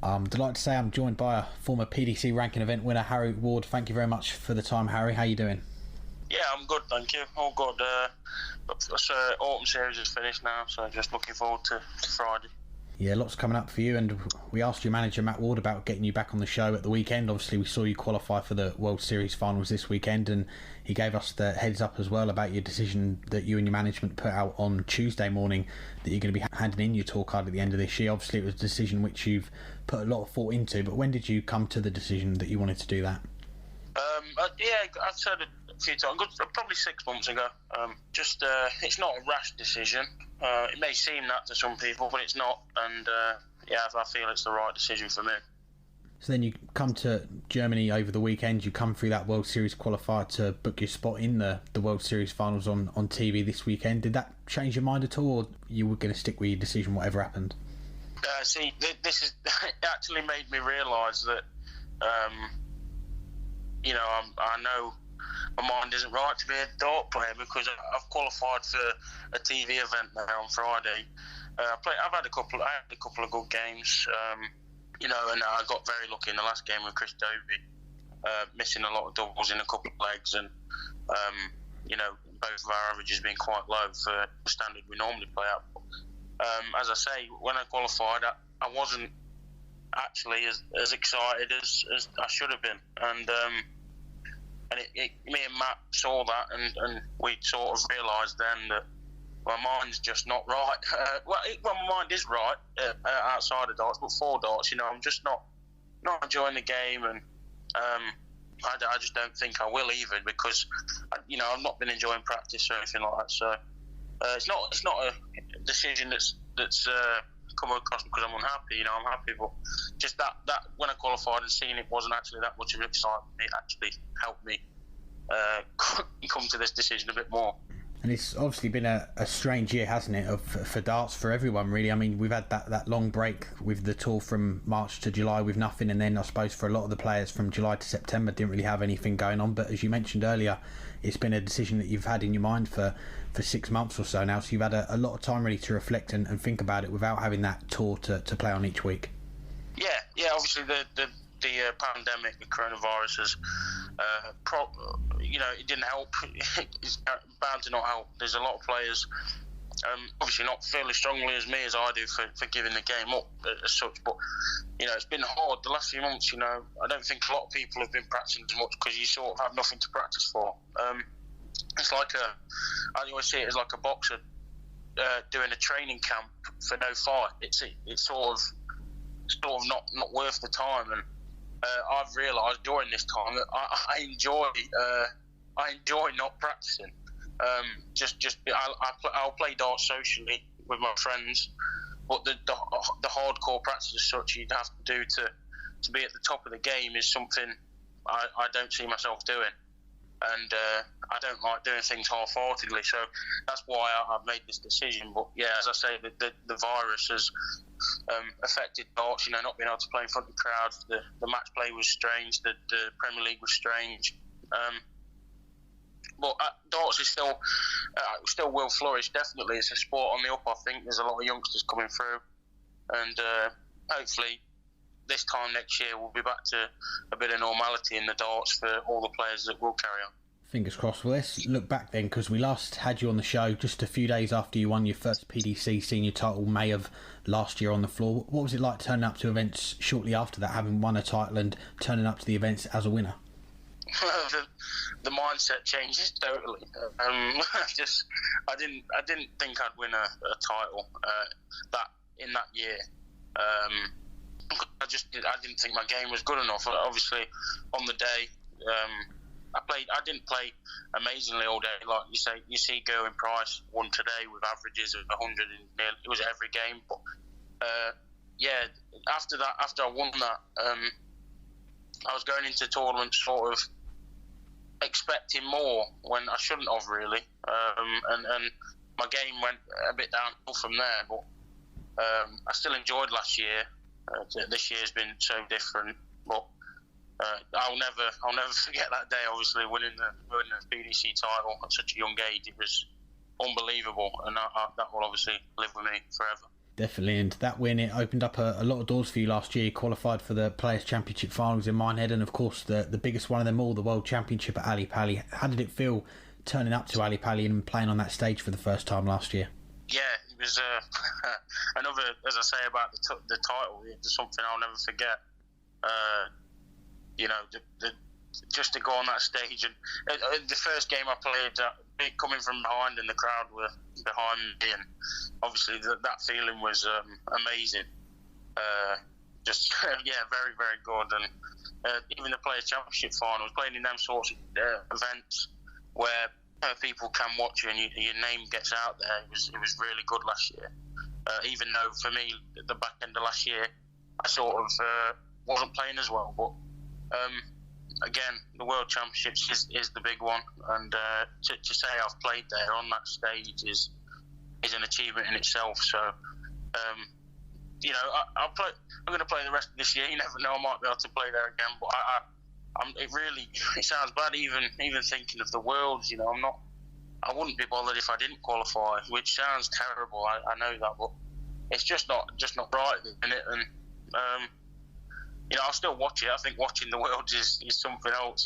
I'm delighted to say I'm joined by a former PDC ranking event winner, Harry Ward. Thank you very much for the time, Harry. How are you doing? Yeah, I'm good, thank you. All good. Autumn series is finished now, so just looking forward to Friday. Yeah, lots coming up for you, and we asked your manager Matt Ward about getting you back on the show at the weekend. Obviously we saw you qualify for the World Series finals this weekend, and he gave us the heads up as well about your decision that you and your management put out on Tuesday morning, that you're going to be handing in your tour card at the end of this year. Obviously it was a decision which you've put a lot of thought into, but when did you come to the decision that you wanted to do that? I've said it a few times, probably 6 months ago. It's not a rash decision. It may seem that to some people, but it's not. And I feel it's the right decision for me. So then you come to Germany over the weekend. You come through that World Series qualifier to book your spot in the World Series finals on TV this weekend. Did that change your mind at all, or you were going to stick with your decision whatever happened? This it actually made me realise that I know my mind isn't right to be a dart player, because I've qualified for a TV event now on Friday. I've had a couple of good games, and I got very lucky in the last game with Chris Dobie, missing a lot of doubles in a couple of legs, and both of our averages being quite low for the standard we normally play at. As I say, when I qualified, I wasn't actually as excited as I should have been, and me and Matt saw that, and we sort of realised then that my mind's just not right. My mind is right outside of darts, but for darts, I'm just not enjoying the game, and I just don't think I will either, because I've not been enjoying practice or anything like that. So it's not a decision that's come across because I'm unhappy. I'm happy, but just that when I qualified and seeing it wasn't actually that much of an excitement, it actually helped me come to this decision a bit more. And it's obviously been a strange year, hasn't it, for darts, for everyone really. I mean, we've had that long break with the tour from March to July with nothing, and then I suppose for a lot of the players from July to September didn't really have anything going on. But as you mentioned earlier, it's been a decision that you've had in your mind for 6 months or so now, so you've had a lot of time really to reflect and think about it without having that tour to play on each week. Yeah, obviously the pandemic, the coronavirus has it didn't help. It's bound to not help. There's a lot of players obviously not feel as strongly as me as I do for giving the game up as such, but it's been hard the last few months. I don't think a lot of people have been practicing as much because you sort of have nothing to practice for. It's like I always see it as like a boxer doing a training camp for no fight. It's sort of not worth the time, and I've realised during this time that I enjoy not practicing. I'll play darts socially with my friends, but the hardcore practice as such you'd have to do to be at the top of the game is something I don't see myself doing, and I don't like doing things half-heartedly. So that's why I've made this decision. But yeah, as I say, the virus has affected darts, not being able to play in front of crowds. The match play was strange, the Premier League was strange, but darts is still will flourish. Definitely, it's a sport on the up. I think there's a lot of youngsters coming through, and hopefully this time next year we'll be back to a bit of normality in the darts for all the players that will carry on. Fingers crossed. Well, let's look back then, because we last had you on the show just a few days after you won your first PDC senior title, May of last year on the floor. What was it like turning up to events shortly after that, having won a title and turning up to the events as a winner? The mindset changes totally. I didn't think I'd win a title in that year. I didn't think my game was good enough. Obviously, on the day, I didn't play amazingly all day. Like you see Gerwin Price won today with averages of 100 in nearly, it was every game. But after I won that, I was going into tournaments sort of expecting more when I shouldn't have really, and my game went a bit downhill from there. But I still enjoyed last year. This year's been so different, but I'll never forget that day. Obviously, winning the PDC title at such a young age, it was unbelievable, and that will obviously live with me forever. Definitely, and that win, it opened up a lot of doors for you last year. You qualified for the Players' Championship finals in Minehead, and of course the biggest one of them all, the World Championship at Ali Pali. How did it feel turning up to Ali Pali and playing on that stage for the first time last year? Yeah, it was another, as I say about the title, it's something I'll never forget. Just to go on that stage, and the first game I played, coming from behind and the crowd were behind me, and obviously that feeling was amazing. Very, very good. And even the Players' Championship finals, playing in them sorts of events where people can watch you and your name gets out there, it was really good last year. Even though for me, at the back end of last year, I sort of wasn't playing as well, but again, the World Championships is the big one, and to say I've played there on that stage is an achievement in itself. So, I'm going to play the rest of this year. You never know, I might be able to play there again. But it sounds bad even thinking of the Worlds. I wouldn't be bothered if I didn't qualify, which sounds terrible. I know that, but it's just not right in it. And I'll still watch it. I think watching the Worlds is something else.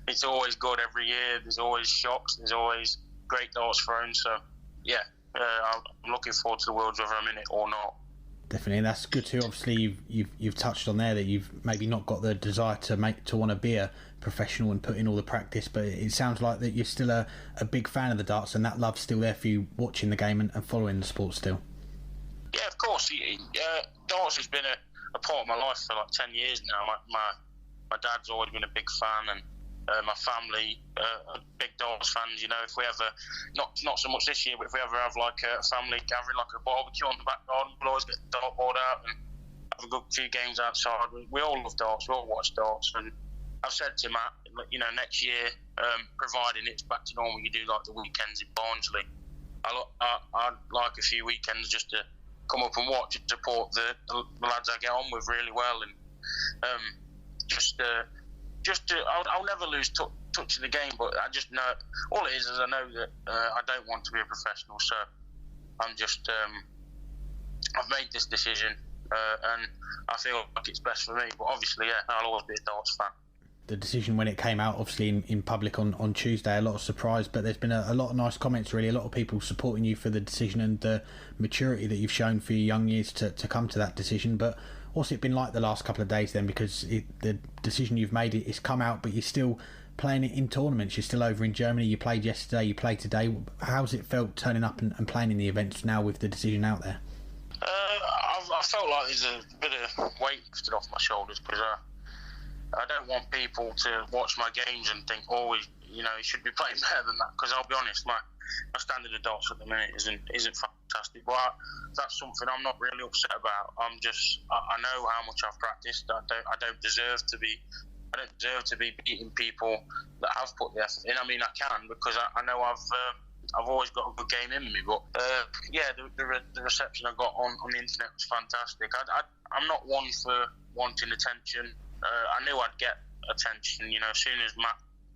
It's always good every year. There's always shocks. There's always great darts thrown. So, yeah, I'm looking forward to the Worlds whether I'm in it or not. Definitely, and that's good too. Obviously, you've touched on there that you've maybe not got the desire to want to be a professional and put in all the practice, but it sounds like that you're still a big fan of the darts, and that love's still there for you watching the game and following the sport still. Yeah, of course. Darts has been a part of my life for like 10 years now. My dad's always been a big fan, and my family are big darts fans. If we ever, not so much this year, but if we ever have like a family gathering, like a barbecue on the back garden, we'll always get the dartboard out and have a good few games outside. We all love darts, we all watch darts, and I've said to Matt, next year, providing it's back to normal, you do like the weekends in Barnsley. I'd like a few weekends just to come up and watch and support the lads I get on with really well, and I'll never lose touch of the game, but I just know all it is I know that I don't want to be a professional, so I'm just I've made this decision, and I feel like it's best for me. But obviously, I'll always be a darts fan. The decision when it came out, obviously in public on Tuesday, a lot of surprise, but there's been a lot of nice comments, really, a lot of people supporting you for the decision and the maturity that you've shown for your young years to come to that decision. But what's it been like the last couple of days then? Because the decision you've made, it's come out, but you're still playing it in tournaments. You're still over in Germany. You played yesterday, you played today. How's it felt turning up and playing in the events now with the decision out there? I felt like there's a bit of weight lifted off my shoulders, because I don't want people to watch my games and think, you should be playing better than that. Because I'll be honest, my standard of darts at the minute isn't fantastic. But that's something I'm not really upset about. I know how much I've practiced. I don't deserve to be beating people that have put the effort in. I mean, I can, because I know I've always got a good game in me. But the reception I got on the internet was fantastic. I'm not one for wanting attention. I knew I'd get attention, as soon as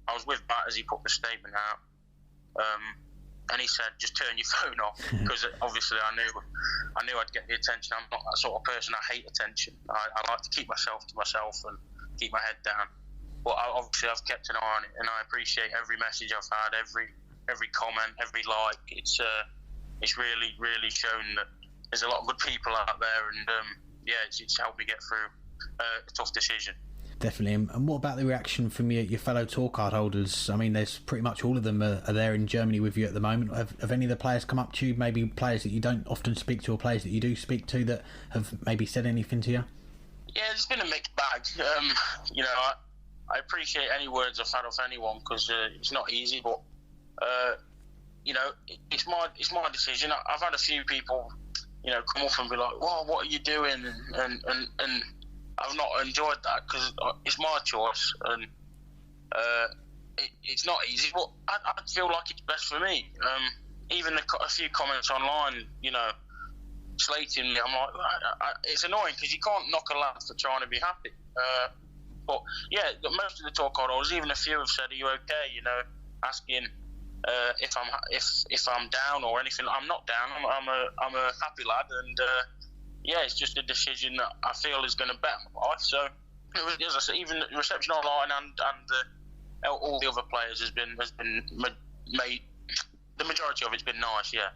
I was with Matt as he put the statement out, and he said, just turn your phone off, because obviously I knew I'd get the attention. I'm not that sort of person. I hate attention. I like to keep myself to myself and keep my head down. But obviously I've kept an eye on it, and I appreciate every message I've had, every comment, every like. It's really, really shown that there's a lot of good people out there, and it's helped me get through a tough decision. Definitely. And what about the reaction from your fellow tour card holders? I mean, there's pretty much all of them are there in Germany with you at the moment. Have any of the players come up to you, maybe players that you don't often speak to or players that you do speak to, that have maybe said anything to you? Yeah, there's been a mixed bag. I appreciate any words I've had off anyone, because it's not easy, but it's my decision. I've had a few people come up and be like, "Well, what are you doing?" and I've not enjoyed that, because it's my choice, and it's not easy, but I feel like it's best for me. Even a few comments online, slating me, I'm like, it's annoying, because you can't knock a lad for trying to be happy. But most of the talk holders, even a few have said, "Are you okay?" Asking if I'm down or anything. I'm not down. I'm a happy lad, and yeah, it's just a decision that I feel is going to better my life. So, as I said, even the reception online and all the other players has been made. The majority of it's been nice, yeah.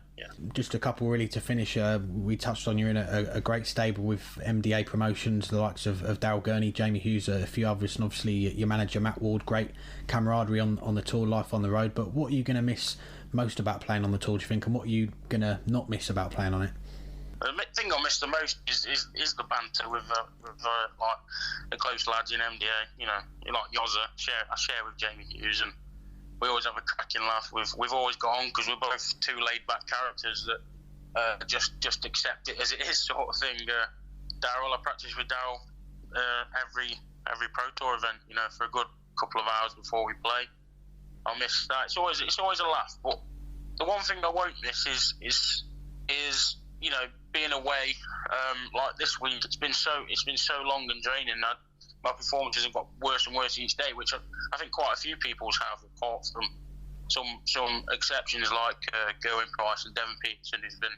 Just a couple really to finish. We touched on you're in a great stable with MDA Promotions, the likes of Daryl Gurney, Jamie Hughes, a few others, and obviously your manager Matt Ward. Great camaraderie on the tour, life on the road. But what are you going to miss most about playing on the tour, do you think, and what are you going to not miss about playing on it? The thing I miss the most is the banter with like the close lads in MDA. You know, like Yozza. I share with Jamie Hughes, and we always have a cracking laugh. We've always got on because we're both two laid-back characters that just accept it as it is, sort of thing. Daryl, I practice with Daryl every Pro Tour event, you know, for a good couple of hours before we play. I miss that. It's always a laugh. But the one thing I won't miss is you know, being away like this week. It's been so long and draining that my performances have got worse and worse each day, which I think quite a few people's have, apart from some exceptions like Gerwin Price and Devon Peterson, who's been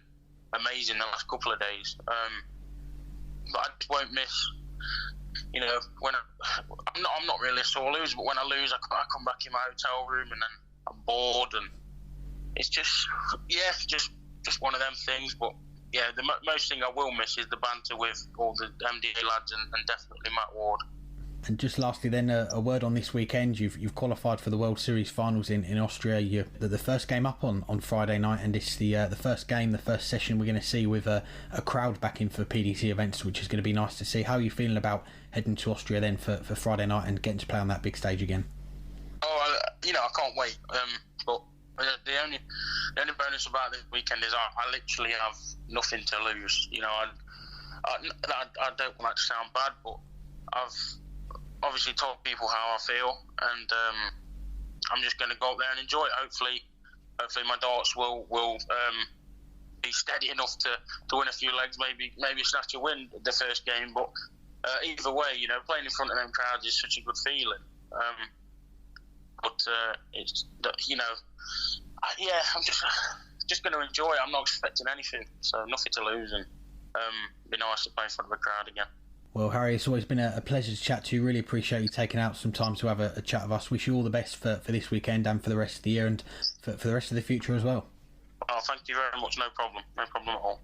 amazing the last couple of days. But I just won't miss, you know, when I'm not really a sore loser, but when I lose, I come back in my hotel room and then I'm bored, and it's just one of them things. But yeah, the most thing I will miss is the banter with all the MDA lads and definitely Matt Ward. And just lastly then, a word on this weekend. You've qualified for the World Series finals in Austria. The first game up on Friday night, and it's the first game, the first session we're going to see with a crowd back in for PDC events, which is going to be nice to see. How are you feeling about heading to Austria then for Friday night and getting to play on that big stage again? Oh, you know, I can't wait. But the only bonus about this weekend is I literally have nothing to lose. You know, I don't want that to sound bad, but I've obviously told people how I feel, and I'm just going to go up there and enjoy it. Hopefully my darts will be steady enough to win a few legs, maybe snatch a win the first game. But either way, you know, playing in front of them crowds is such a good feeling. But it's, you know, yeah, I'm just going to enjoy it. I'm not expecting anything, so nothing to lose, and be nice to play in front of a crowd again. Well, Harry, it's always been a pleasure to chat to you. Really appreciate you taking out some time to have a chat with us. Wish you all the best for this weekend and for the rest of the year, and for the rest of the future as well. Oh, thank you very much. No problem at all.